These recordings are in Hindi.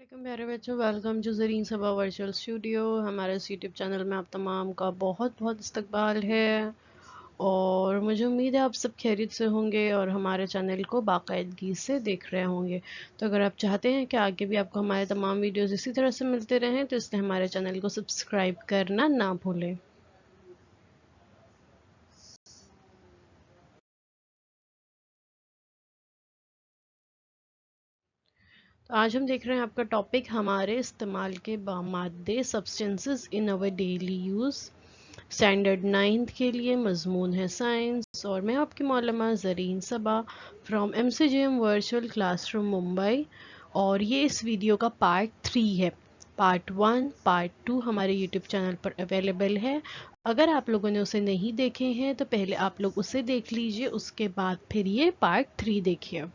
वालेकुम प्यारे बच्चों, welcome to Zareen Saba virtual studio. हमारे इस यूट्यूब चैनल में आप तमाम का बहुत बहुत इस्तकबाल है और मुझे उम्मीद है आप सब खैरियत से होंगे और हमारे चैनल को बाकायदगी से देख रहे होंगे। तो अगर आप चाहते हैं कि आगे भी आपको हमारे तमाम वीडियोज़ इसी तरह से मिलते रहें तो इसलिए हमारे चैनल को सब्सक्राइब करना ना भूलें। तो आज हम देख रहे हैं आपका टॉपिक हमारे इस्तेमाल के मादे substances in our daily use. Standard 9th के लिए मजमून है साइंस और मैं आपकी मौलमा Zareen Saba from MCGM virtual classroom Mumbai. और ये इस वीडियो का पार्ट 3 है। पार्ट 1 पार्ट 2 हमारे यूट्यूब चैनल पर अवेलेबल है। अगर आप लोगों ने उसे नहीं देखे हैं तो पहले आप लोग उसे देख लीजिए, उसके बाद फिर ये पार्ट 3 देखिए।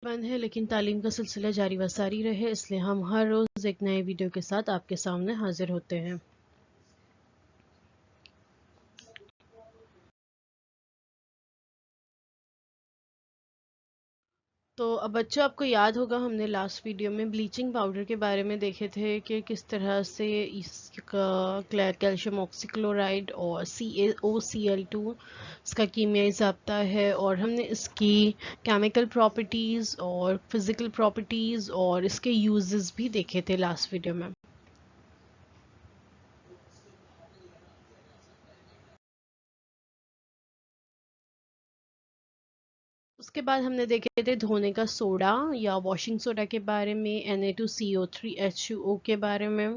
बंद है लेकिन तालीम का सिलसिला जारी व सारी रहे, इसलिए हम हर रोज़ एक नए वीडियो के साथ आपके सामने हाजिर होते हैं। तो अब बच्चों, आपको याद होगा हमने लास्ट वीडियो में ब्लीचिंग पाउडर के बारे में देखे थे कि किस तरह से इसका कैल्शियम ऑक्सीक्लोराइड और CaOCl2 इसका कीमियाई ज़ाब्ता है और हमने इसकी केमिकल प्रॉपर्टीज़ और फिज़िकल प्रॉपर्टीज़ और इसके यूजेस भी देखे थे लास्ट वीडियो में। उसके बाद हमने देखे थे धोने का सोडा या वॉशिंग सोडा के बारे में, Na2CO3H2O के बारे में।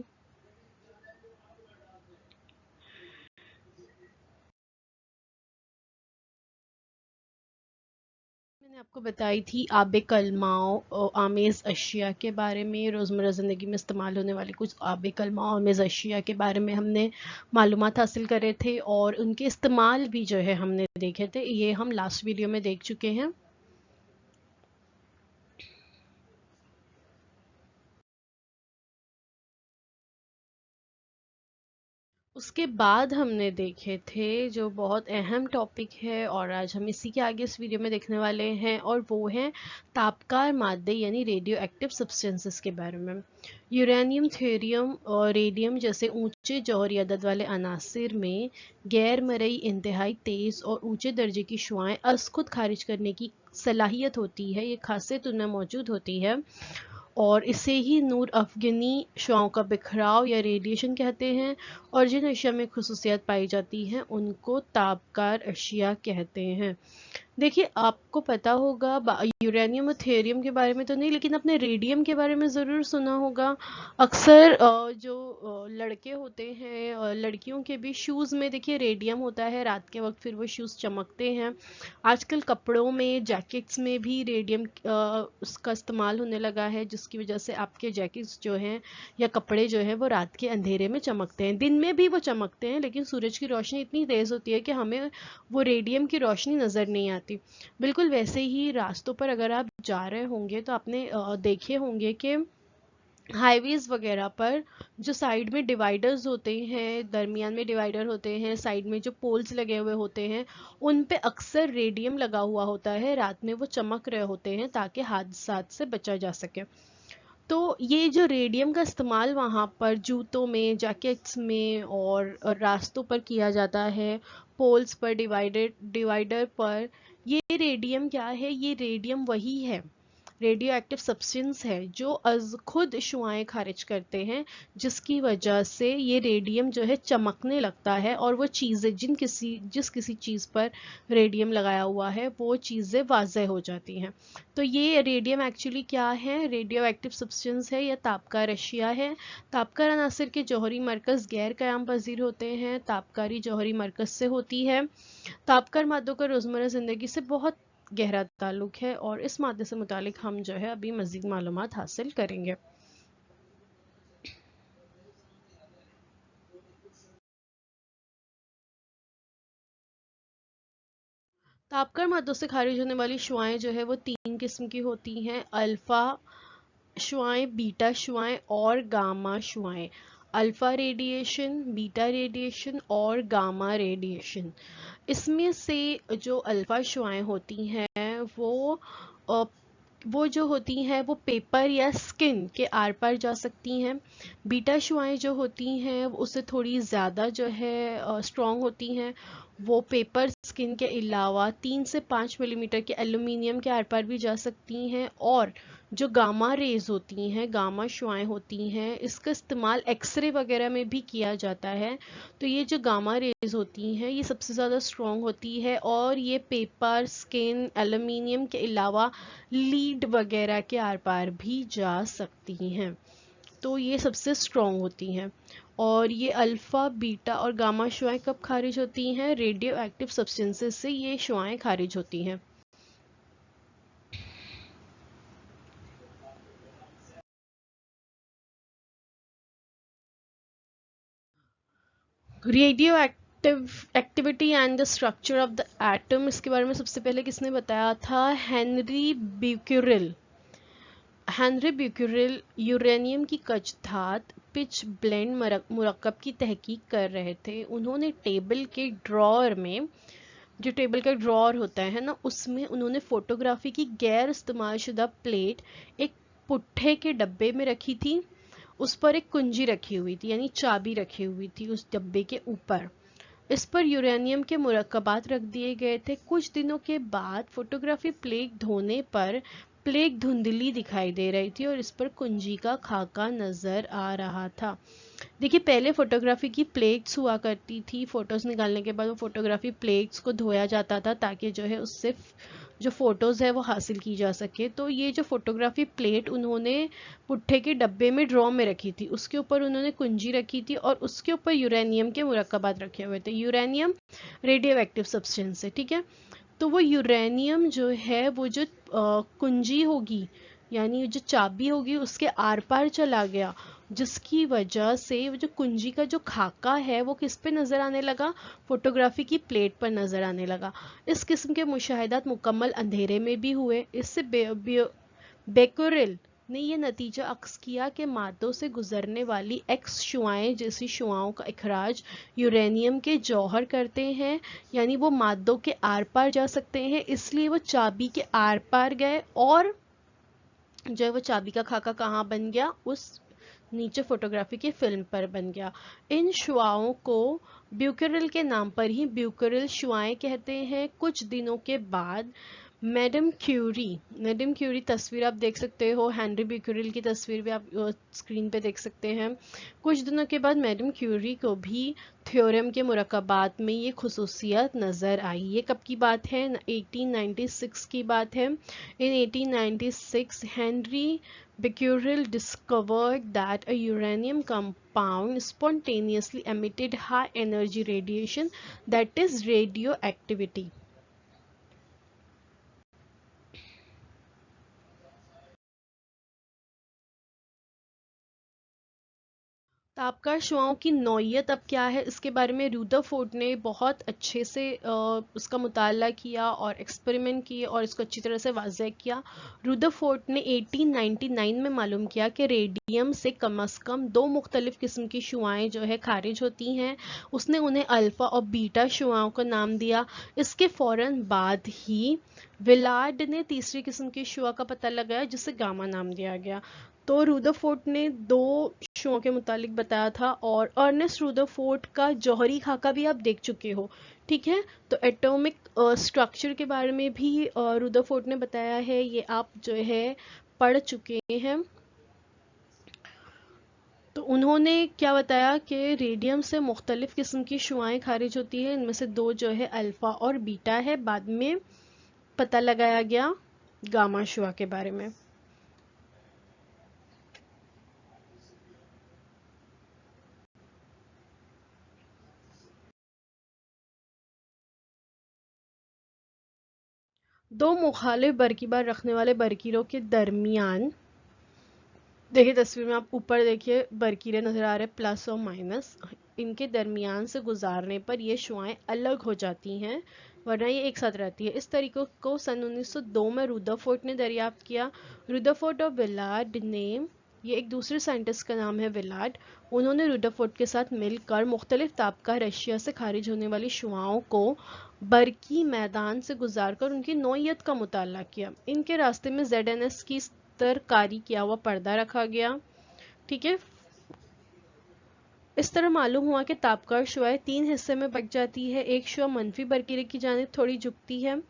मैंने आपको बताई थी आबे कलमाओ आमेज़ अशिया के बारे में, रोज़मर्रा ज़िंदगी में इस्तेमाल होने वाली कुछ आबे कलमाओ आमेज़ अशिया के बारे में हमने मालूमात हासिल करे थे और उनके इस्तेमाल भी जो है हमने देखे थे। ये हम लास्ट वीडियो में देख चुके हैं। उसके बाद हमने देखे थे जो बहुत अहम टॉपिक है और आज हम इसी के आगे इस वीडियो में देखने वाले हैं, और वो हैं तापकार मादे यानी रेडियो एक्टिव सब्सटेंसेस के बारे में। यूरेनियम, थोरियम और रेडियम जैसे ऊंचे जौहरी अदद वाले अनासिर में गैर मरई इंतहाई तेज़ और ऊंचे दर्जे की शुआएं अज़ खुद खारिज करने की सलाहियत होती है, ये खासियत उनमें मौजूद होती है और इसे ही नूर अफ़ग़नी शुआओं का बिखराव या रेडिएशन कहते हैं। और जिन अशिया में खुसूसियत पाई जाती हैं उनको तापकार अशिया कहते हैं। देखिए, आपको पता होगा यूरेनियम और थेरियम के बारे में तो नहीं, लेकिन आपने रेडियम के बारे में ज़रूर सुना होगा। अक्सर जो लड़के होते हैं और लड़कियों के भी शूज़ में देखिए रेडियम होता है, रात के वक्त फिर वो शूज़ चमकते हैं। आजकल कपड़ों में, जैकेट्स में भी रेडियम उसका इस्तेमाल होने लगा है, जिसकी वजह से आपके जैकेट्स जो हैं या कपड़े जो हैं वो रात के अंधेरे में चमकते हैं। दिन में भी वो चमकते हैं लेकिन सूरज की रोशनी इतनी तेज़ होती है कि हमें वो रेडियम की रोशनी नज़र नहीं आती। बिल्कुल वैसे ही रास्तों पर अगर आप जा रहे होंगे तो आपने देखे होंगे कि हाईवेज वगैरह पर जो साइड में डिवाइडर्स होते हैं, दरमियान में डिवाइडर होते हैं, साइड में जो पोल्स लगे हुए होते हैं, उन पे अक्सर रेडियम लगा हुआ होता है। रात में वो चमक रहे होते हैं ताकि हादसात से बचा जा सके। तो ये जो रेडियम का इस्तेमाल वहाँ पर जूतों में, जैकेट्स में और रास्तों पर किया जाता है, पोल्स पर, डिवाइडर पर, ये रेडियम क्या है? ये रेडियम वही है, रेडियो एक्टिव सब्सटेंस है जो अज खुद शुआएं खारिज करते हैं, जिसकी वजह से ये रेडियम जो है चमकने लगता है और वो चीज़ें जिस किसी चीज़ पर रेडियम लगाया हुआ है वो चीज़ें वाज़ेह हो जाती हैं। तो ये रेडियम एक्चुअली क्या है? रेडियो एक्टिव सब्सटेंस है या तापकार अशिया है। तापकार अनासिर के जौहरी मरकज़ गैर क़याम पज़ीर होते हैं, तापकारी जौहरी मरकज़ से होती है। तापकार मादों का रोज़मर्रा ज़िंदगी से बहुत गहरा ताल्लुक है और इस मादे से मुतालिक हम जो है अभी मज़ीद मालूमात हासिल करेंगे। तापकार मादों से खारिज होने वाली शुआएं जो है वो 3 किस्म की होती हैं: अल्फ़ा शुआएं, बीटा शुआएं और गामा शुआएं। अल्फा रेडिएशन, बीटा रेडिएशन और गामा रेडिएशन। इसमें से जो अल्फा शुआएं होती हैं वो जो होती हैं वो पेपर या स्किन के आर पार जा सकती हैं। बीटा शुआएं जो होती हैं उससे थोड़ी ज़्यादा जो है स्ट्रॉन्ग होती हैं। वो पेपर स्किन के अलावा 3 से 5 मिलीमीटर के एल्यूमिनियम के आर पार भी जा सकती हैं। और जो गामा रेज होती हैं, गामा शुआएं होती हैं, इसका इस्तेमाल एक्सरे वगैरह में भी किया जाता है। तो ये जो गामा रेज होती हैं ये सबसे ज़्यादा स्ट्रॉन्ग होती है और ये पेपर, स्किन, एल्यूमिनियम के अलावा लीड वगैरह के आर पार भी जा सकती हैं। तो ये सबसे स्ट्रॉन्ग होती हैं। और ये अल्फ़ा, बीटा और गामा शुआएं कब खारिज होती हैं? रेडियो एक्टिव सब्सटेंसेस से ये शुआएं खारिज होती हैं। Radio activity and the structure of the atom, इसके बारे में सबसे पहले किसने बताया था? हेनरी ब्यूकेरिल। हेनरी ब्यूकेरिल यूरेनियम की कच धात पिच ब्लेंड मुरक्कब की तहकीक कर रहे थे। उन्होंने टेबल के ड्रॉअर में, जो टेबल का ड्रॉअर होता है ना, उसमें उन्होंने फोटोग्राफी की गैर इस्तेमाल शुदा प्लेट एक पुट्ठे के डब्बे में रखी थी। उस पर एक कुंजी रखी हुई थी, यानी चाबी रखी हुई थी उस डब्बे के ऊपर। इस पर यूरेनियम के मुरक्कबात रख दिए गए थे। कुछ दिनों के बाद फोटोग्राफी प्लेट धोने पर प्लेट धुंधली दिखाई दे रही थी और इस पर कुंजी का खाका नजर आ रहा था। देखिए, पहले फोटोग्राफी की प्लेट्स हुआ करती थी। फोटोज निकालने के बाद वो फोटोग्राफी प्लेट्स को धोया जाता था ताकि जो है उससे जो फोटोज है वो हासिल की जा सके। तो ये जो फोटोग्राफी प्लेट उन्होंने पुट्ठे के डब्बे में ड्रॉ में रखी थी, उसके ऊपर उन्होंने कुंजी रखी थी और उसके ऊपर यूरेनियम के मुरक्कबात रखे हुए थे। यूरेनियम रेडियो एक्टिव सब्सटेंस है, ठीक है। तो वो यूरेनियम जो है वो जो कुंजी होगी, यानी जो चाबी होगी, उसके आर पार चला गया, जिसकी वजह से वो जो कुंजी का जो खाका है वो किस पे नजर आने लगा? फोटोग्राफी की प्लेट पर नजर आने लगा। इस किस्म के मुशाहिदात मुकम्मल अंधेरे में भी हुए। इससे बेकुरिल ने यह नतीजा अक्स किया कि मादों से गुजरने वाली एक्स शुआएं जैसी शुआओं का इखराज यूरेनियम के जौहर करते हैं, यानी वो मादों के आर पार जा सकते हैं। इसलिए वो चाबी के आर पार गए और जो है वो चाबी का खाका कहाँ बन गया? उस नीचे फोटोग्राफी की फिल्म पर बन गया। इन शुआओं को ब्यूकेरिल के नाम पर ही ब्यूकेरिल शुआएं कहते हैं। कुछ दिनों के बाद मैडम क्यूरी तस्वीर आप देख सकते हो, हेनरी ब्यूकेरिल की तस्वीर भी आप स्क्रीन पे देख सकते हैं। कुछ दिनों के बाद मैडम क्यूरी को भी थ्योरम के मुरक्कबात में ये खुसूसियत नज़र आई। ये कब की बात है? 1896 की बात है। इन 1896 Henry Becquerel discovered that a uranium compound spontaneously emitted high energy radiation, that is radioactivity. तापकार शुआओं की नौइयत अब क्या है, इसके बारे में रुदरफोर्ड ने बहुत अच्छे से उसका मुताला किया और एक्सपेरिमेंट किए और इसको अच्छी तरह से वाज़ेह किया। रुदरफोर्ड ने 1899 में मालूम किया कि रेडियम से कम दो मुख्तलिफ किस्म की शुआएं जो है खारिज होती हैं। उसने उन्हें अल्फ़ा और बीटा शुआओं का नाम दिया। इसके फ़ौरन बाद ही विलार्ड ने तीसरी किस्म की शुआ का पता लगाया जिसे गामा नाम दिया गया। तो रुदरफोर्ड ने दो शों के मुतालिक बताया था और अर्नेस्ट रुदरफोर्ड का जौहरी खाका भी आप देख चुके हो, ठीक है। तो एटॉमिक स्ट्रक्चर के बारे में भी रुदरफोर्ड ने बताया है, ये आप जो है पढ़ चुके हैं। तो उन्होंने क्या बताया कि रेडियम से मुख्तलिफ किस्म की शुआएं खारिज होती है, इनमें से दो जो है अल्फ़ा और बीटा है। बाद में पता लगाया गया गामा शुआ के बारे में। दो मुखालिफ बरकीबार रखने वाले बरकीरों के दरमियान, देखिए तस्वीर में आप ऊपर देखिए बरकीरें नजर आ रहे हैं प्लस और माइनस, इनके दरमियान से गुजारने पर ये शुआएं अलग हो जाती हैं, वरना ये एक साथ रहती है। इस तरीके को सन 1902 में रुदरफोर्ड ने दरियाफ्त किया। रुदरफोर्ड और विलार्ड ने ये एक दूसरे साइंटिस्ट का नाम है विलार्ड। उन्होंने रुदरफोर्ड के साथ मिलकर मुख्तलिफ तापकार रशिया से खारिज होने वाली शुआओं को बरकी मैदान से गुजारकर उनकी नौइयत का मुताला किया। इनके रास्ते में ZNS की तरकारी किया हुआ पर्दा रखा गया। ठीक है, इस तरह मालूम हुआ कि तापकार शुआएं 3 हिस्से में बट जाती है। एक शुआ मनफी बरकीरे की जानिब थोड़ी झुकती है,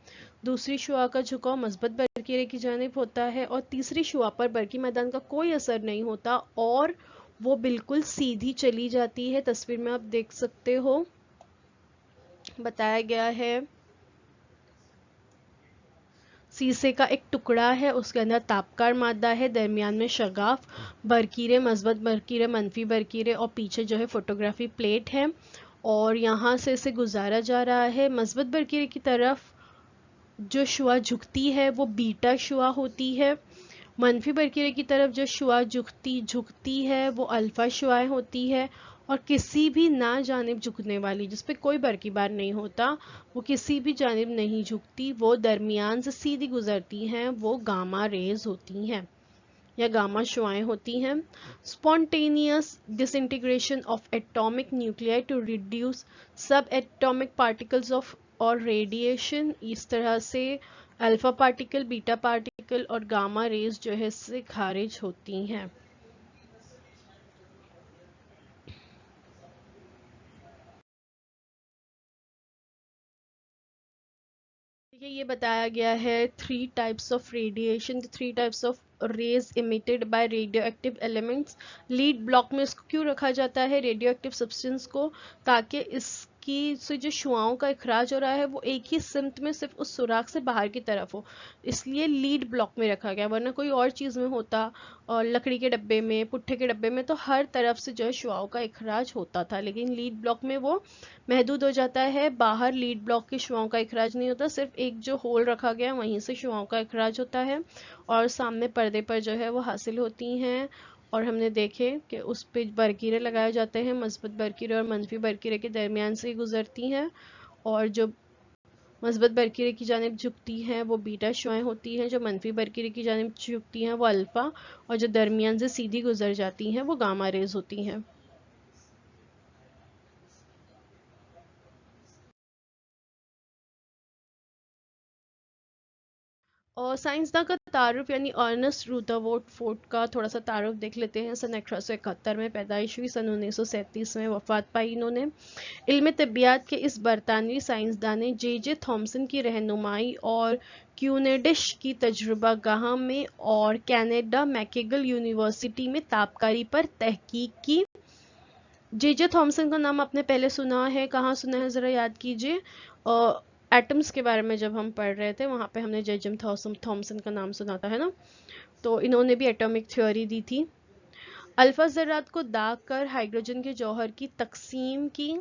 दूसरी शुआ का झुकाव मस्बत बरकीरे की जानिब होता है और तीसरी शुआ पर बरकी मैदान का कोई असर नहीं होता और वो बिल्कुल सीधी चली जाती है। तस्वीर में आप देख सकते हो, बताया गया है शीशे का एक टुकड़ा है, उसके अंदर तापकार मादा है, दरमियान में शगाफ, बरकीरे, मस्बत बरकीरे, मनफी बरकीरे और पीछे जो है फोटोग्राफी प्लेट है और यहाँ से इसे गुजारा जा रहा है। मस्बत बरकीरे की तरफ जो शुआ झुकती है वो बीटा शुआ होती है। मनफी बरकीरे की तरफ जो शुआ झुकती है वो अल्फा शुआएं होती है और किसी भी ना जानिब झुकने वाली, जिसपे कोई बरकी बार नहीं होता, वो किसी भी जानिब नहीं झुकती, वो दरमियान से सीधी गुजरती हैं, वो गामा रेज होती हैं या गामा शुआएं होती हैं। Spontaneous disintegration of atomic nuclei to reduce subatomic particles of और रेडिएशन, इस तरह से अल्फा पार्टिकल, बीटा पार्टिकल और गामा रेज जो है इससे खारिज होती हैं। ये बताया गया है 3 types of radiation, 3 types of rays emitted by radioactive elements. Lead block में इसको क्यों रखा जाता है रेडियो एक्टिव सब्सटेंस को, ताकि इसकी से जो शुआओं का इखराज हो रहा है वो एक ही सिमत में सिर्फ उस सुराख से बाहर की तरफ हो, इसलिए लीड ब्लॉक में रखा गया। वरना कोई और चीज़ में होता, और लकड़ी के डब्बे में, पुट्ठे के डब्बे में, तो हर तरफ से जो है शुआओं का इखराज होता था, लेकिन लीड ब्लॉक में वो महदूद हो जाता है। बाहर लीड ब्लॉक के शुआओं का इखराज नहीं होता, सिर्फ एक जो होल रखा गया वहीं से शुआओं का इखराज होता है और सामने पर्दे पर जो है वो हासिल होती हैं। और हमने देखे कि उस पे बरकीरे लगाए जाते हैं, मस्बत बरकीरे और मनफी बरकीरे के दरमियान से ही गुजरती हैं और जो मस्बत बरकीरे की जानिब झुकती हैं वो बीटा शुआएं होती हैं, जो मनफी बरकीरे की जानिब झुकती हैं वो अल्फा और जो दरमियान से सीधी गुजर जाती हैं वो गामा रेज होती हैं। और साइंसदान का तारुफ यानी अर्नेस्ट रुदरफोर्ड का थोड़ा सा तारुफ देख लेते हैं। सन 1871 में पैदाइश हुई, सन 1937 में वफात पाई इन्होंने। इल्म तिब्बियात के इस बरतानवी साइंसदान ने जे थॉमसन की रहनुमाई और क्यूनेडिश की तजुर्बा गाह में और कनाडा मैकेगल यूनिवर्सिटी में तापकारी पर तहकीक की। जे थॉमसन का नाम आपने पहले सुना है, कहाँ सुना है ज़रा याद कीजिए। एटम्स के बारे में जब हम पढ़ रहे थे वहाँ पे हमने जे थॉमसन का नाम सुना था, है ना। तो इन्होंने भी एटॉमिक थ्योरी दी थी। अल्फा ज़रात को दाग कर हाइड्रोजन के जौहर की तकसीम की।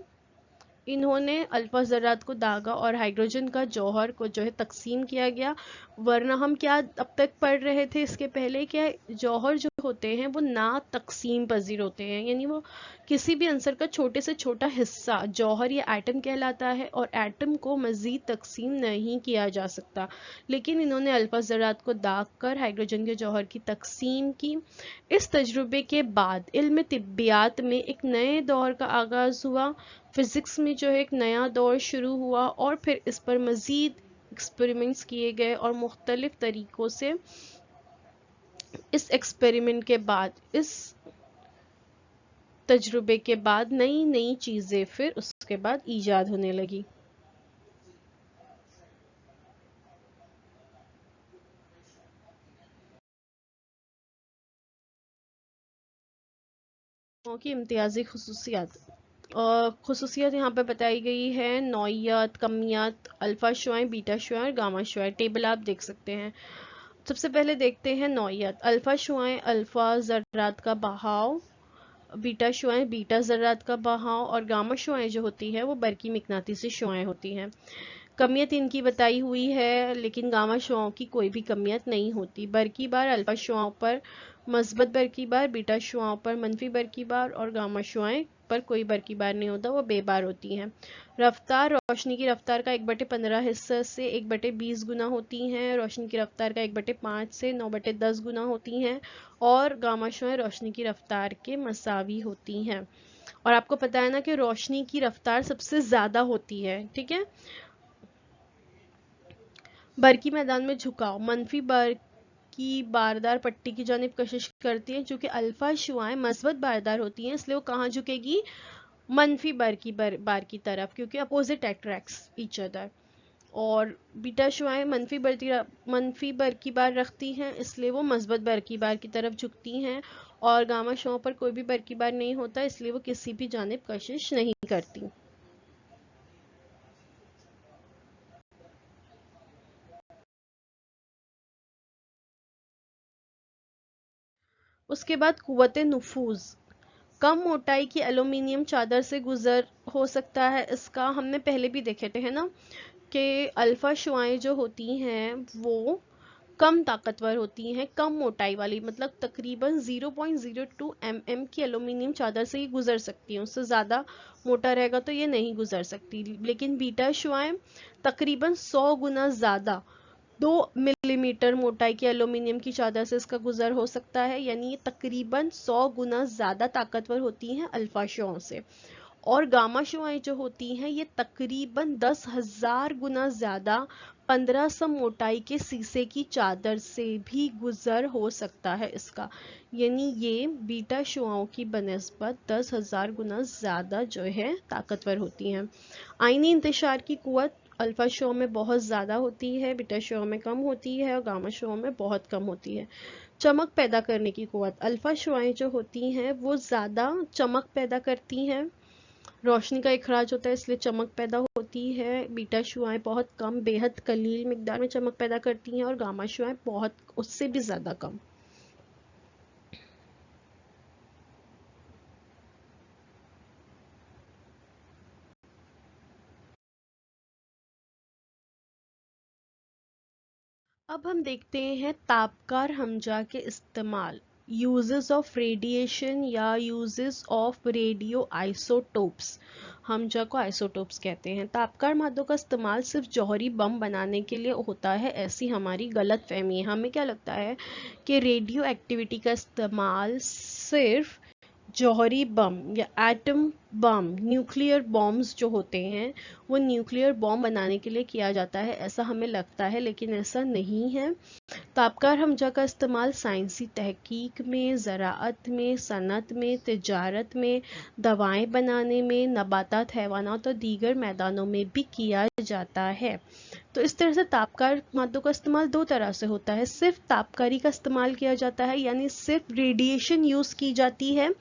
इन्होंने अल्फा ज़रात को दागा और हाइड्रोजन का जौहर को जो है तकसीम किया गया। वरना हम क्या अब तक पढ़ रहे थे इसके पहले, क्या जौहर जो होते हैं वो ना तकसीम पजीर होते हैं, यानी वो किसी भी आंसर का छोटे से छोटा हिस्सा जौहर या एटम कहलाता है और एटम को मज़ीद तकसीम नहीं किया जा सकता। लेकिन इन्होंने अल्फा ज़रात को दाग कर हाइड्रोजन के जौहर की तकसीम की। इस तजुर्बे के बाद इल्म तिब्बियात में एक नए दौर का आगाज़ हुआ। फिज़िक्स में जो है एक नया दौर शुरू हुआ और फिर इस पर मज़ीद एक्सपेरिमेंट्स किए गए और मुख्तलिफ तरीक़ों से इस एक्सपेरिमेंट के बाद, इस तजुर्बे के बाद नई नई चीज़ें फिर उसके बाद ईजाद होने लगी। की इम्तियाजी खसूसियात और खसूसियत यहाँ पे बताई गई है, नौइयत, कमियत, अल्फ़ा शुआएं, बीटा शुआएं और गामा शुआएं। टेबल आप देख सकते हैं। सबसे पहले देखते हैं नौइयत। अल्फ़ा शुआएं अल्फ़ा ज़रात का बहाव, बीटा शुआएं बीटा ज़रात का बहाव और गामा शुआएं जो होती है वो बरकी मिकनातीसी शुआएं होती हैं। कमियत इनकी बताई हुई है, लेकिन गामा शुआओं की कोई भी कमियत नहीं होती। बरकी बार अल्फा शुआओं पर मस्बत बरकी बार, बीटा शुआओं पर मनफी बरकी बार और गामा शुआएं पर कोई बरकी बार नहीं होता, वो बेबार होती हैं। रफ्तार रोशनी की रफ्तार का 1/15 हिस्से से 1/20 गुना होती हैं। रोशनी की रफ्तार का 1/5 से 9/10 गुना होती हैं और गामा शुआएं रोशनी की रफ्तार के मसावी होती हैं। और आपको पता है ना कि रोशनी की रफ्तार सबसे ज्यादा होती है, ठीक है। बरकी मैदान में झुकाव मनफी की बारदार पट्टी की जानिब कशिश करती है। चूंकि अल्फा शुआएं मस्बत बारदार होती हैं, इसलिए वो कहाँ झुकेगी, मनफी बार की तरफ, क्योंकि अपोजिट अट्रैक्ट्स ईच अदर। और बीटा शुआएं मनफी बर की बार रखती हैं, इसलिए वो मस्बत बर की बार की तरफ झुकती हैं। और गामा शुआओं पर कोई भी बर की बार नहीं होता, इसलिए वो किसी भी जानिब कशिश नहीं करती। उसके बाद कुव्वते नुफूज, कम मोटाई की एल्यूमिनियम चादर से गुजर हो सकता है। इसका हमने पहले भी देखे थे, है ना, कि अल्फा शुआएं जो होती हैं वो कम ताकतवर होती हैं, कम मोटाई वाली, मतलब तकरीबन 0.02 mm की एल्यूमिनियम चादर से ही गुजर सकती हैं। उससे ज़्यादा मोटा रहेगा तो ये नहीं गुजर सकती। लेकिन बीटा शुआएं तकरीबन 100 गुना ज़्यादा, 2 मिलीमीटर मोटाई की एल्यूमिनियम की चादर से इसका गुजर हो सकता है, यानी ये तकरीबन 100 गुना ज़्यादा ताकतवर होती हैं अल्फा शुआओं से। और गामा शुआएं जो होती हैं ये तकरीबन 10,000 गुना ज्यादा 1500 मोटाई के शीशे की चादर से भी गुजर हो सकता है इसका, यानी ये बीटा शुआओं की बनिस्बत 10,000 गुना ज्यादा जो है ताकतवर होती हैं। आईनी इंतशार की कुवत अल्फा शुआओं में बहुत ज़्यादा होती है, बीटा शुआओं में कम होती है और गामा शुआओं में बहुत कम होती है। चमक पैदा करने की कुवत अल्फा शुआएं जो होती हैं वो ज़्यादा चमक पैदा करती हैं, रोशनी का इखराज होता है इसलिए चमक पैदा होती है। बीटा शुआएं बहुत कम, बेहद कलील मिकदार में चमक पैदा करती हैं और गामा शुआएं बहुत उससे भी ज़्यादा कम। अब हम देखते हैं तापकार हमजा के इस्तेमाल, यूजेस ऑफ रेडिएशन या uses of radio isotopes. Hamza को आइसोटोप्स कहते हैं। तापकार मादों का इस्तेमाल सिर्फ जौहरी बम बनाने के लिए होता है, ऐसी हमारी गलत फहमी है। हमें क्या लगता है कि रेडियो एक्टिविटी का इस्तेमाल सिर्फ जौहरी बम या एटम बम, न्यूक्लियर बॉम्ब्स जो होते हैं वो न्यूक्लियर बॉम्ब बनाने के लिए किया जाता है, ऐसा हमें लगता है, लेकिन ऐसा नहीं है। तापकार हमजा का इस्तेमाल साइंसी तहकीक में, ज़राअत में, सनत में, तिजारत में, दवाएं बनाने में, नबातात, हैवानात और दीगर मैदानों में भी किया जाता है। तो इस तरह से तापकार मादों का इस्तेमाल दो तरह से होता है। सिर्फ तापकारी का इस्तेमाल किया जाता है, यानी सिर्फ रेडिएशन यूज की जाती है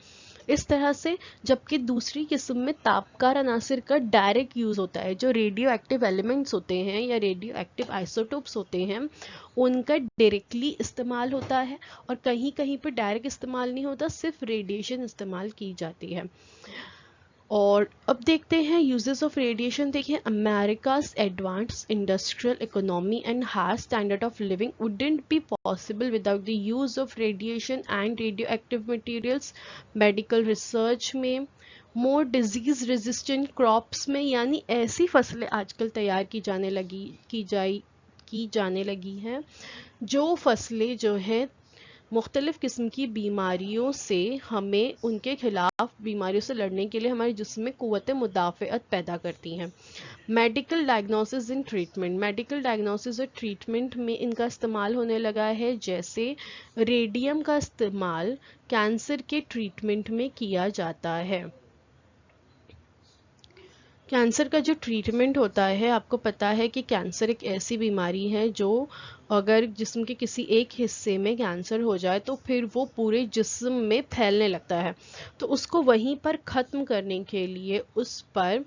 इस तरह से, जबकि दूसरी किस्म में तापकार अनासिर का डायरेक्ट यूज होता है। जो रेडियो एक्टिव एलिमेंट्स होते हैं या रेडियो एक्टिव आइसोटोप्स होते हैं उनका डायरेक्टली इस्तेमाल होता है और कहीं कहीं पर डायरेक्ट इस्तेमाल नहीं होता, सिर्फ रेडिएशन इस्तेमाल की जाती है। और अब देखते हैं यूजेस ऑफ रेडिएशन। देखिए, America's advanced industrial economy and high standard of living wouldn't be possible without the use of radiation and radioactive materials. Medical research में, मोर डिजीज रेजिस्टेंट क्रॉप्स में, यानी ऐसी फसलें आजकल तैयार की जाने लगी हैं जो फसलें जो हैं मुख्तलिफ किस्म की बीमारियों से हमें उनके खिलाफ बीमारियों से लड़ने के लिए हमारे जिस्म में क़ुव्वत मुदाफ़अत पैदा करती हैं। Medical diagnosis and treatment, medical diagnosis और ट्रीटमेंट में इनका इस्तेमाल होने लगा है। जैसे रेडियम का इस्तेमाल कैंसर के ट्रीटमेंट में किया जाता है। कैंसर का जो ट्रीटमेंट होता है, आपको पता है कि कैंसर एक ऐसी बीमारी है जो अगर जिस्म के किसी एक हिस्से में कैंसर हो जाए तो फिर वो पूरे जिस्म में फैलने लगता है। तो उसको वहीं पर ख़त्म करने के लिए उस पर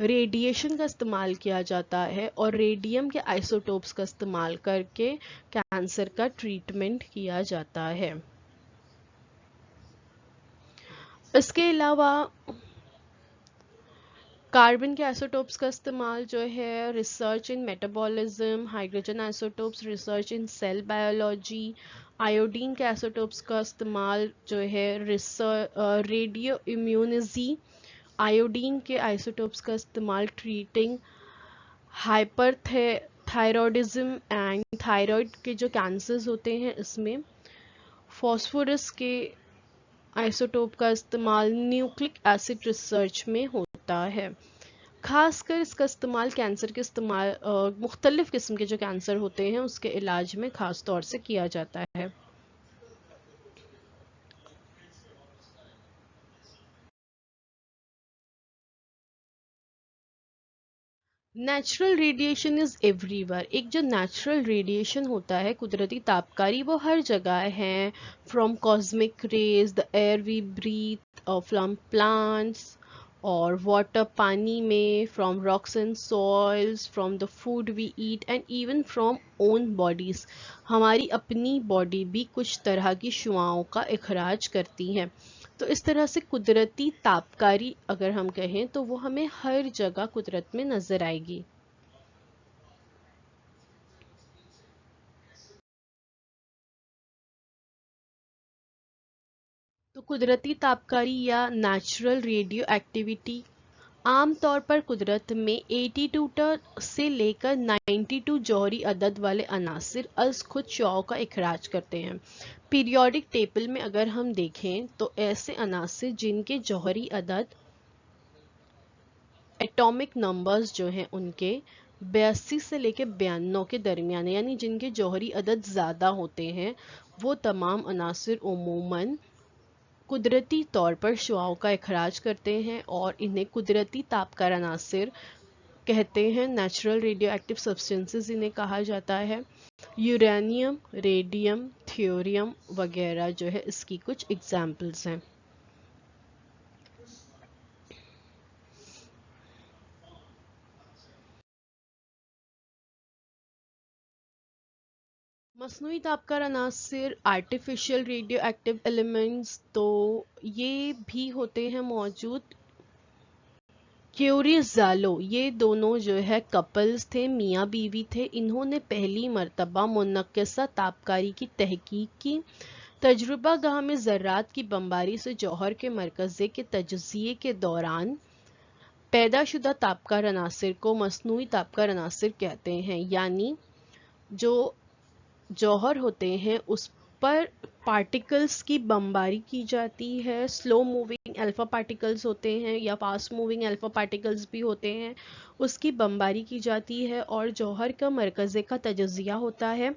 रेडिएशन का इस्तेमाल किया जाता है और रेडियम के आइसोटोप्स का इस्तेमाल करके कैंसर का ट्रीटमेंट किया जाता है। इसके अलावा कार्बन के आइसोटोप्स का इस्तेमाल जो है research in metabolism, hydrogen isotopes research in cell biology, iodine के आइसोटोप्स का इस्तेमाल जो है रिसर्च रेडियो इम्यूनिजी, आयोडीन के आइसोटोप्स का इस्तेमाल treating hyperthyroidism and thyroid के जो कैंसर्स होते हैं इसमें, फॉस्फोरस के आइसोटोप का इस्तेमाल न्यूक्लिक एसिड रिसर्च में होता है। खासकर इसका इस्तेमाल कैंसर के इस्तेमाल मुख्तलिफ किस्म के जो कैंसर होते हैं उसके इलाज में खास तौर से किया जाता है। Natural radiation is everywhere. एक जो नेचुरल रेडिएशन होता है, कुदरती तापकारी, वो हर जगह है। From cosmic rays, the air we breathe, from plants और वाटर पानी में, from rocks and soils, from the food we eat and even from own bodies. हमारी अपनी बॉडी भी कुछ तरह की शुआओं का इखराज करती है। तो इस तरह से कुदरती तापकारी अगर हम कहें तो वो हमें हर जगह कुदरत में नजर आएगी। तो कुदरती तापकारी या नेचुरल रेडियो एक्टिविटी आमतौर पर कुदरत में 82 से लेकर 92 जौहरी अदद वाले अनासिर अज खुद शुआओं का इखराज करते हैं। पीरियोडिक टेबल में अगर हम देखें तो ऐसे अनासिर जिनके जौहरी अदद, एटॉमिक नंबर्स जो हैं उनके 82 से लेकर 92 के दरमियान, यानी जिनके जौहरी अदद ज़्यादा होते हैं, वो तमाम अनासिर उमूमन कुदरती तौर पर शुआओं का इखराज करते हैं और इन्हें कुदरती तापकार अनासिर कहते हैं। नेचुरल रेडियो एक्टिव सब्सटेंसेस इन्हें कहा जाता है। यूरेनियम, रेडियम, थ्योरियम वगैरह जो है इसकी कुछ एग्जाम्पल्स हैं। मसनूई तापकार अनासिर, आर्टिफिशियल रेडियो एक्टिव एलिमेंट्स, तो ये भी होते हैं मौजूद। क्यूरी जालो, ये दोनों जो है कपल्स थे, मियाँ बीवी थे। इन्होंने पहली मर्तबा मुनक्किसा तापकारी की तहकीक की। तजुर्बा गाह में ज़र्रात की बमबारी से जौहर के मरकज़े के तजज़िये के दौरान पैदाशुदा तापकार अनासिर को मसनूई तापकार अनासिर कहते हैं। यानी जो जौहर होते हैं उस पर पार्टिकल्स की बमबारी की जाती है। स्लो मूविंग अल्फा पार्टिकल्स होते हैं या फास्ट मूविंग अल्फा पार्टिकल्स भी होते हैं, उसकी बमबारी की जाती है और जौहर का मरकज़े का तजज़िया होता है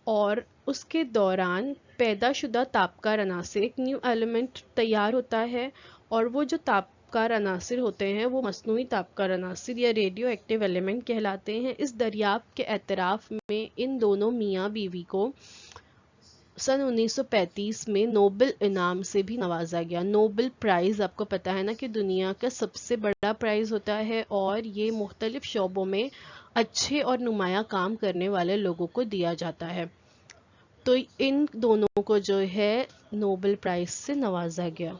और उसके दौरान पैदाशुदा तापकार अनासिर, एक न्यू एलिमेंट तैयार होता है और वो जो तापकार अनासिर होते हैं वो मसनूई तापकार अनासिर या रेडियो एक्टिव एलिमेंट कहलाते हैं। इस दरियाफ्त के एतराफ़ में इन दोनों मियाँ बीवी को सन 1935 में नोबेल इनाम से भी नवाजा गया। नोबेल प्राइज़ आपको पता है ना कि दुनिया का सबसे बड़ा प्राइज़ होता है और ये मुख्तलिफ शोबों में अच्छे और नुमाया काम करने वाले लोगों को दिया जाता है। तो इन दोनों को जो है नोबेल प्राइज़ से नवाजा गया।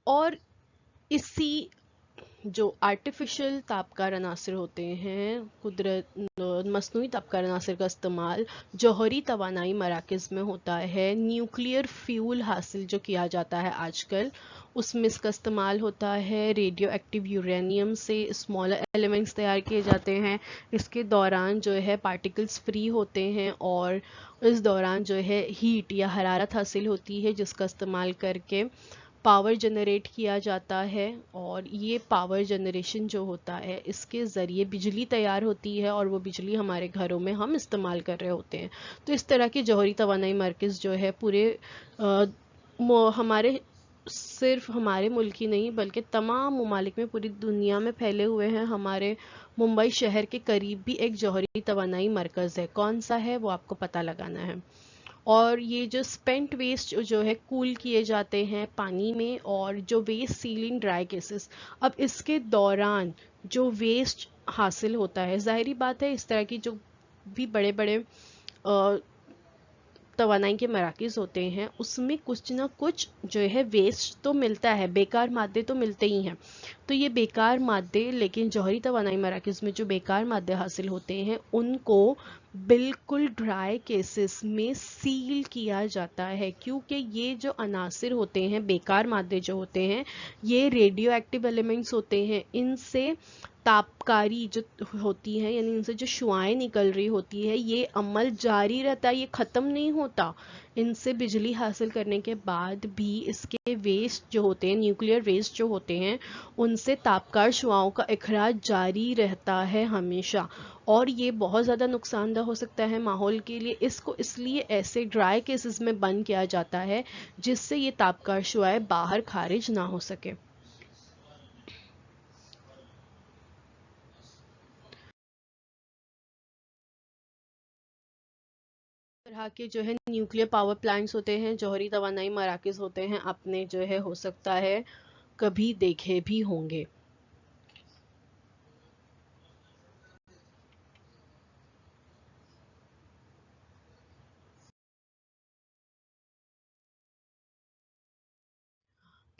और इसी जो आर्टिफिशियल तापकार अनासिर होते हैं, कुदरत मसनूई तापकार अनासिर का इस्तेमाल जौहरी तवानाई मराकज़ में होता है। न्यूक्लियर फ्यूल हासिल जो किया जाता है आजकल, उसमें इसका इस्तेमाल होता है। रेडियो एक्टिव यूरेनियम से स्मॉलर एलिमेंट्स तैयार किए जाते हैं। इसके दौरान जो है पार्टिकल्स फ्री होते हैं और इस दौरान जो है हीट या हरारत हासिल होती है जिसका इस्तेमाल करके पावर जनरेट किया जाता है और ये पावर जनरेशन जो होता है इसके ज़रिए बिजली तैयार होती है और वो बिजली हमारे घरों में हम इस्तेमाल कर रहे होते हैं। तो इस तरह की जौहरी तवानाई मरकज़ जो है पूरे हमारे, सिर्फ हमारे मुल्क ही नहीं बल्कि तमाम ममालिक में, पूरी दुनिया में फैले हुए हैं। हमारे मुंबई शहर के करीब भी एक जौहरी तवानाई मरकज़ है। कौन सा है वो आपको पता लगाना है। और ये जो स्पेंट वेस्ट जो है कूल किए जाते हैं पानी में, और जो वेस्ट सीलिंग ड्राई केसेस, अब इसके दौरान जो वेस्ट हासिल होता है, जाहिर बात है इस तरह की जो भी बड़े बड़े तवानाई के मराकज़ होते हैं उसमें कुछ ना कुछ जो है वेस्ट तो मिलता है, बेकार मादे तो मिलते ही हैं। तो ये बेकार मादे, लेकिन जौहरी तवानाई मराकज़ में जो बेकार मादे हासिल होते हैं उनको बिल्कुल ड्राई केसेस में सील किया जाता है, क्योंकि ये जो अनासिर होते हैं, बेकार मादे जो होते हैं, ये रेडियो एक्टिव एलिमेंट्स होते हैं। इनसे तापकारी जो होती है, यानी इनसे जो शुआएं निकल रही होती है, ये अमल जारी रहता है, ये ख़त्म नहीं होता। इनसे बिजली हासिल करने के बाद भी इसके वेस्ट जो होते हैं, न्यूक्लियर वेस्ट जो होते हैं, उनसे तापकार शुआओं का इखराज जारी रहता है हमेशा, और ये बहुत ज़्यादा नुकसानदेह हो सकता है माहौल के लिए। इसको इसलिए ऐसे ड्राई केसेस में बंद किया जाता है जिससे ये तापकार शुआएं बाहर खारिज ना हो सके। तरह के जो है न्यूक्लियर पावर प्लांट्स होते हैं, जौहरी तवानाई मराकज़ होते हैं, आपने जो है हो सकता है कभी देखे भी होंगे।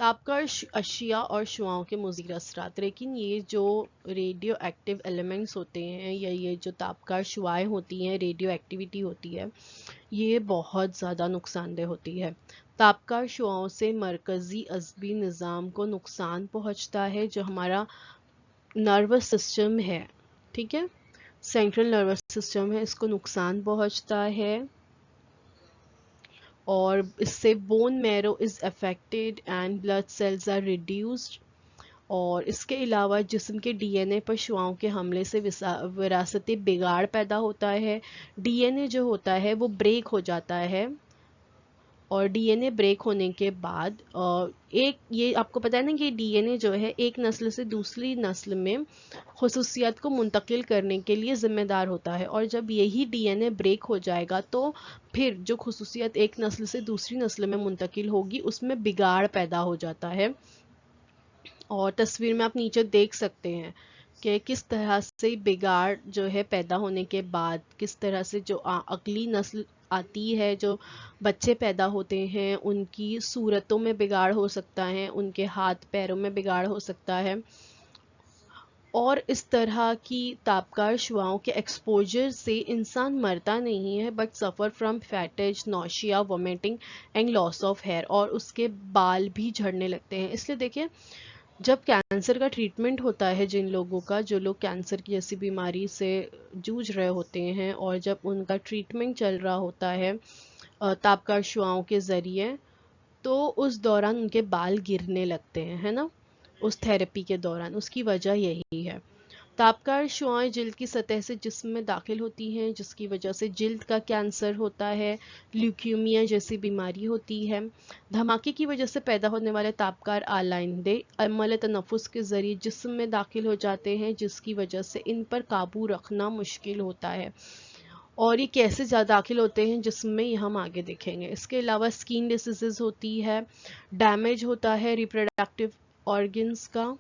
तापकार अशिया और शुआओं के मुज़िर असरात, लेकिन ये जो रेडियो एक्टिव एलिमेंट्स होते हैं या ये जो तापकार शुआएं होती हैं, रेडियो एक्टिविटी होती है, ये बहुत ज़्यादा नुकसानदेह होती है। तापकार शुआओं से मरकज़ी अज़बी निज़ाम को नुकसान पहुंचता है, जो हमारा नर्वस सिस्टम है, ठीक है, सेंट्रल नर्वस सिस्टम है, इसको नुकसान पहुंचता है। और इससे bone marrow is affected and blood cells are reduced. और इसके अलावा जिस्म के डीएनए पर शुआओं के हमले से विरासती बिगाड़ पैदा होता है। डीएनए जो होता है वो ब्रेक हो जाता है, और डीएनए ब्रेक होने के बाद एक, ये आपको पता है ना कि डीएनए जो है एक नस्ल से दूसरी नस्ल में खुसूसियत को मुंतकिल करने के लिए ज़िम्मेदार होता है, और जब यही डीएनए ब्रेक हो जाएगा तो फिर जो खुसूसियत एक नस्ल से दूसरी नस्ल में मुंतकिल होगी उसमें बिगाड़ पैदा हो जाता है। और तस्वीर में आप नीचे देख सकते हैं कि किस तरह से बिगाड़ जो है पैदा होने के बाद किस तरह से जो अगली नस्ल आती है, जो बच्चे पैदा होते हैं, उनकी सूरतों में बिगाड़ हो सकता है, उनके हाथ पैरों में बिगाड़ हो सकता है। और इस तरह की तापकार शुआओं के एक्सपोजर से इंसान मरता नहीं है, but suffer from fatigue, nausea, vomiting and loss of hair, और उसके बाल भी झड़ने लगते हैं। इसलिए देखिए, जब कैंसर का ट्रीटमेंट होता है, जिन लोगों का, जो लोग कैंसर की ऐसी बीमारी से जूझ रहे होते हैं, और जब उनका ट्रीटमेंट चल रहा होता है तापकार शुआओं के ज़रिए, तो उस दौरान उनके बाल गिरने लगते हैं, है ना, उस थेरेपी के दौरान। उसकी वजह यही है। तापकार शुआएं जिल्द की सतह से जिस्म में दाखिल होती हैं, जिसकी वजह से जिल्द का कैंसर होता है, ल्यूकीमिया जैसी बीमारी होती है। धमाके की वजह से पैदा होने वाले तापकार आलाइंदे अमल तनफुस के जरिए जिस्म में दाखिल हो जाते हैं, जिसकी वजह से इन पर काबू रखना मुश्किल होता है। और ये कैसे ज़्यादा दाखिल होते हैं जिस्म में, ये हम आगे देखेंगे। इसके अलावा स्किन डिसीजेज होती है, डैमेज होता है रिप्रोडक्टिव ऑर्गन्स का,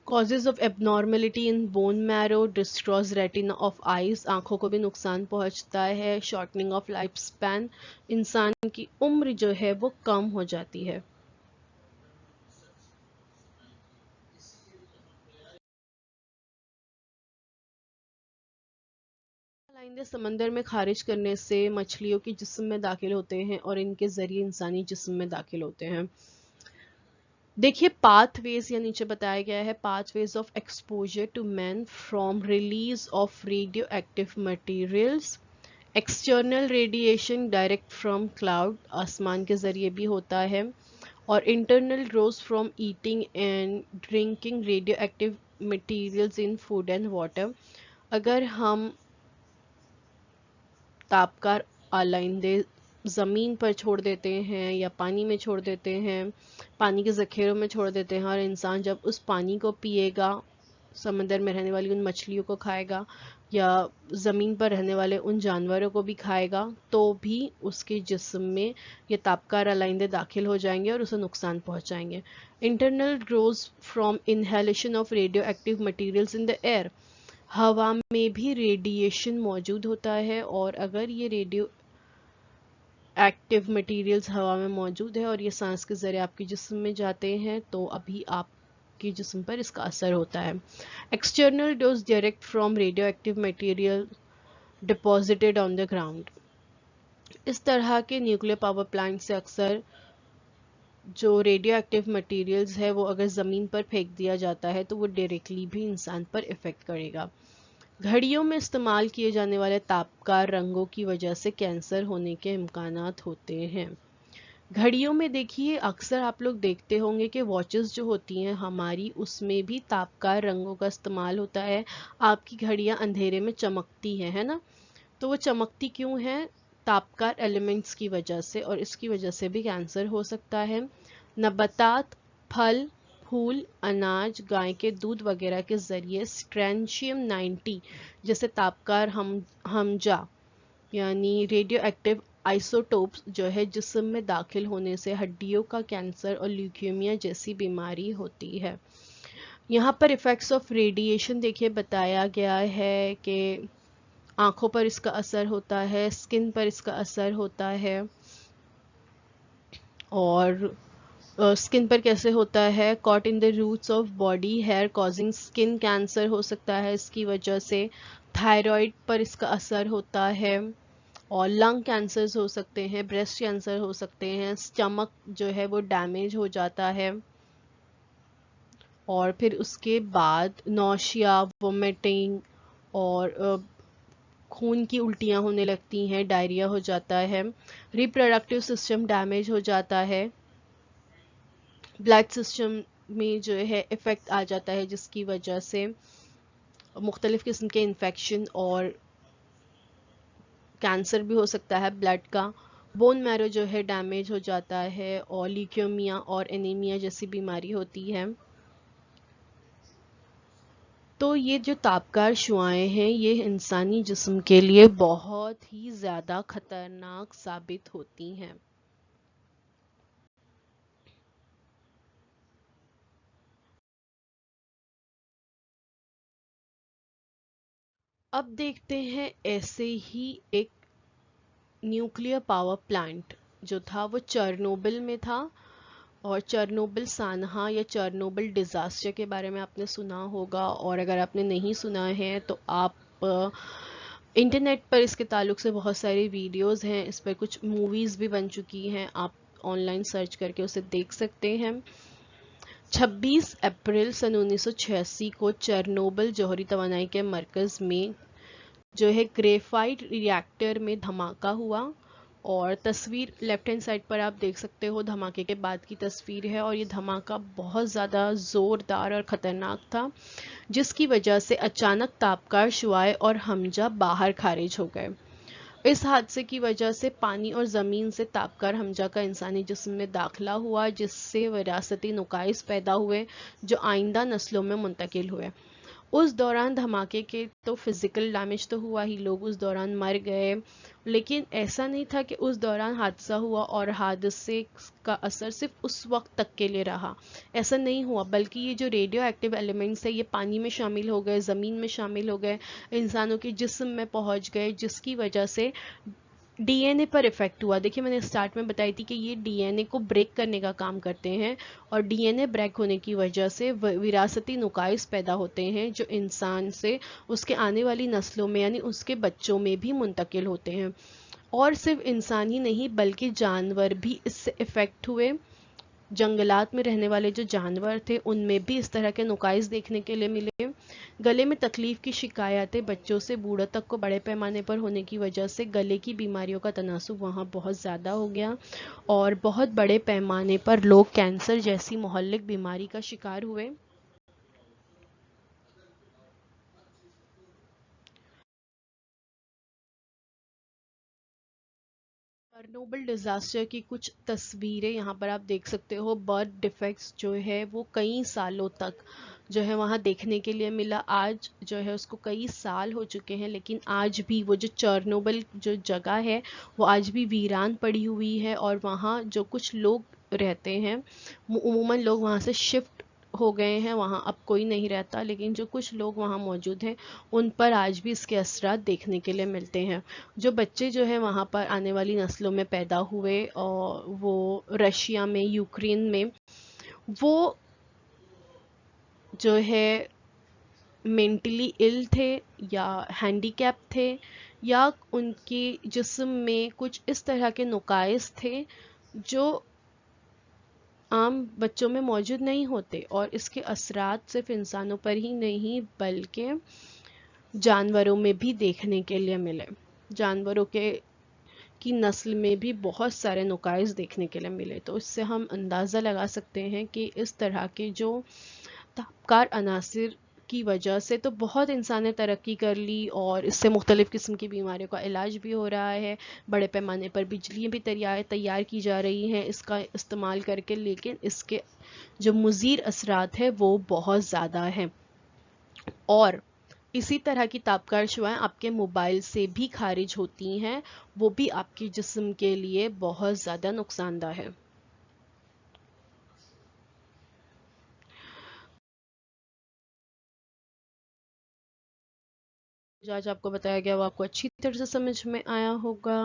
causes of abnormality in bone marrow, destroys retina of eyes, आंखों को भी नुकसान पहुंचता है, शॉर्टनिंग ऑफ लाइफ स्पैन, इंसान की उम्र जो है वो कम हो जाती है। आइंदे समंदर में खारिज करने से मछलियों के जिस्म में दाखिल होते हैं और इनके जरिए इंसानी जिस्म में दाखिल होते हैं। देखिए पाथवेज, या नीचे बताया गया है, pathways of exposure to man from release of radioactive materials. External radiation direct from cloud, आसमान के ज़रिए भी होता है, और internal rose from eating and drinking radioactive materials in food and water. अगर हम तापकार आलाइंदे ज़मीन पर छोड़ देते हैं या पानी में छोड़ देते हैं, पानी के ज़ख़ीरों में छोड़ देते हैं, और इंसान जब उस पानी को पिएगा, समंदर में रहने वाली उन मछलियों को खाएगा या ज़मीन पर रहने वाले उन जानवरों को भी खाएगा, तो भी उसके जिस्म में ये तापकार अलाइंदे दाखिल हो जाएंगे और उसे नुकसान पहुंचाएंगे। Internal grows from inhalation of radioactive materials in the air. हवा में भी रेडिएशन मौजूद होता है, और अगर ये रेडियो एक्टिव मटेरियल्स हवा में मौजूद है और ये सांस के जरिए आपके जिस्म में जाते हैं तो अभी आपके जिस्म पर इसका असर होता है। External dose direct from radio active material deposited on the ground. इस तरह के न्यूक्लियर पावर प्लांट से अक्सर जो रेडियो एक्टिव मटेरियल्स है वो अगर ज़मीन पर फेंक दिया जाता है तो वो डायरेक्टली भी इंसान पर इफ़ेक्ट करेगा। घड़ियों में इस्तेमाल किए जाने वाले तापकार रंगों की वजह से कैंसर होने के इम्कानात होते हैं। घड़ियों में देखिए अक्सर आप लोग देखते होंगे कि वॉचेस जो होती हैं हमारी, उसमें भी तापकार रंगों का इस्तेमाल होता है। आपकी घड़ियां अंधेरे में चमकती हैं, है ना? तो वो चमकती क्यों है? तापकार एलिमेंट्स की वजह से, और इसकी वजह से भी कैंसर हो सकता है। नबातात, फल, फूल, अनाज, गाय के दूध वगैरह के जरिए स्ट्रेंशियम 90 जैसे तापकार हमजा यानी रेडियो एक्टिव आइसोटोप्स जो है जिस्म में दाखिल होने से हड्डियों का कैंसर और ल्यूकेमिया जैसी बीमारी होती है। यहाँ पर इफ़ेक्ट्स ऑफ रेडिएशन देखिए बताया गया है कि आंखों पर इसका असर होता है, स्किन पर इसका असर होता है। और स्किन पर कैसे होता है? Caught in the roots of body hair causing skin cancer हो सकता है इसकी वजह से। थायराइड पर इसका असर होता है, और लंग कैंसर्स हो सकते हैं, ब्रेस्ट कैंसर हो सकते हैं, स्टमक जो है वो डैमेज हो जाता है, और फिर उसके बाद नौशिया, वोमिटिंग, और खून की उल्टियाँ होने लगती हैं, डायरिया हो जाता है, रिप्रोडक्टिव सिस्टम डैमेज हो जाता है, ब्लड सिस्टम में जो है इफ़ेक्ट आ जाता है जिसकी वजह से मुख्तलिफ़ किस्म के इन्फेक्शन और कैंसर भी हो सकता है ब्लड का। बोन मैरो जो है डैमेज हो जाता है, और ल्यूकेमिया और एनीमिया जैसी बीमारी होती है। तो ये जो तापकार शुआएं हैं ये इंसानी जिस्म के लिए बहुत ही ज़्यादा खतरनाक साबित होती हैं। अब देखते हैं ऐसे ही एक न्यूक्लियर पावर प्लांट जो था वो चेरनोबिल में था। और चेरनोबिल सानहा या चेरनोबिल डिज़ास्टर के बारे में आपने सुना होगा, और अगर आपने नहीं सुना है तो आप इंटरनेट पर इसके ताल्लुक से बहुत सारी वीडियोस हैं, इस पर कुछ मूवीज़ भी बन चुकी हैं, आप ऑनलाइन सर्च करके उसे देख सकते हैं। 26 अप्रैल सन 1986 को चेरनोबिल जौहरी तवानाई के मरकज़ में जो है ग्रेफाइट रिएक्टर में धमाका हुआ। और तस्वीर लेफ्ट हैंड साइड पर आप देख सकते हो, धमाके के बाद की तस्वीर है, और ये धमाका बहुत ज़्यादा ज़ोरदार और ख़तरनाक था जिसकी वजह से अचानक तापकार शुआएं और हमजा बाहर खारिज हो गए। इस हादसे की वजह से पानी और ज़मीन से तापकार हमजा का इंसानी जिस्म में दाखिला हुआ, जिससे विरासती नुकाइस पैदा हुए जो आइंदा नस्लों में मुंतकिल हुए। उस दौरान धमाके के तो फिजिकल डैमेज तो हुआ ही, लोग उस दौरान मर गए, लेकिन ऐसा नहीं था कि उस दौरान हादसा हुआ और हादसे का असर सिर्फ उस वक्त तक के लिए रहा। ऐसा नहीं हुआ, बल्कि ये जो रेडियो एक्टिव एलिमेंट्स है ये पानी में शामिल हो गए, ज़मीन में शामिल हो गए, इंसानों के जिस्म में पहुंच गए, जिसकी वजह से डीएनए पर इफेक्ट हुआ। देखिए मैंने स्टार्ट में बताई थी कि ये डीएनए को ब्रेक करने का काम करते हैं, और डीएनए ब्रेक होने की वजह से विरासती नुकाइस पैदा होते हैं जो इंसान से उसके आने वाली नस्लों में यानी उसके बच्चों में भी मुंतकिल होते हैं। और सिर्फ इंसान ही नहीं बल्कि जानवर भी इससे इफ़ेक्ट हुए। जंगलात में रहने वाले जो जानवर थे उनमें भी इस तरह के नुकाइस देखने के लिए मिले। गले में तकलीफ की शिकायतें बच्चों से बूढ़ों तक को बड़े पैमाने पर होने की वजह से गले की बीमारियों का तनासुब वहाँ बहुत ज़्यादा हो गया, और बहुत बड़े पैमाने पर लोग कैंसर जैसी मोहल्लिक बीमारी का शिकार हुए। चेरनोबिल डिजास्टर की कुछ तस्वीरें यहाँ पर आप देख सकते हो। बर्थ डिफेक्ट्स जो है वो कई सालों तक जो है वहाँ देखने के लिए मिला। आज जो है उसको कई साल हो चुके हैं, लेकिन आज भी वो जो चेरनोबिल जो जगह है वो आज भी वीरान पड़ी हुई है, और वहाँ जो कुछ लोग रहते हैं, उमूमन लोग वहाँ से शिफ्ट हो गए हैं, वहाँ अब कोई नहीं रहता, लेकिन जो कुछ लोग वहाँ मौजूद हैं उन पर आज भी इसके असरात देखने के लिए मिलते हैं। जो बच्चे जो है वहाँ पर आने वाली नस्लों में पैदा हुए और वो रशिया में, यूक्रेन में, वो जो है मेंटली इल थे या हैंडीकैप थे या उनके जिस्म में कुछ इस तरह के नुकाइस थे जो आम बच्चों में मौजूद नहीं होते, और इसके असरात सिर्फ इंसानों पर ही नहीं बल्कि जानवरों में भी देखने के लिए मिले। जानवरों के की नस्ल में भी बहुत सारे नुकाइस देखने के लिए मिले। तो इससे हम अंदाज़ा लगा सकते हैं कि इस तरह के जो तापकार अनासिर की वजह से तो बहुत इंसान ने तरक्की कर ली और इससे मुख्तलिफ़ किस्म की बीमारियों का इलाज भी हो रहा है। बड़े पैमाने पर बिजलियाँ भी तैयार की जा रही हैं इसका इस्तेमाल करके, लेकिन इसके जो मुज़ीर असरात है वो बहुत ज़्यादा हैं। और इसी तरह की तापकार शुआएं आपके मोबाइल से भी खारिज होती हैं, वो भी आपके जिस्म के लिए बहुत ज़्यादा नुकसानदा है। जो आज आपको बताया गया वो आपको अच्छी तरह से समझ में आया होगा,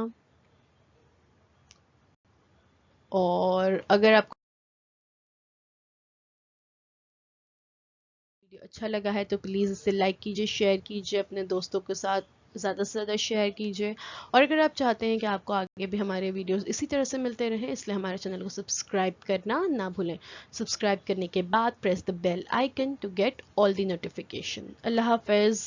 और अगर आपको वीडियो अच्छा लगा है तो प्लीज़ इसे लाइक कीजिए, शेयर कीजिए, अपने दोस्तों के साथ ज़्यादा से ज़्यादा शेयर कीजिए। और अगर आप चाहते हैं कि आपको आगे भी हमारे वीडियोस इसी तरह से मिलते रहें, इसलिए हमारे चैनल को सब्सक्राइब करना ना भूलें। सब्सक्राइब करने के बाद press the bell icon to get all the notification. अल्लाह हाफ़िज़।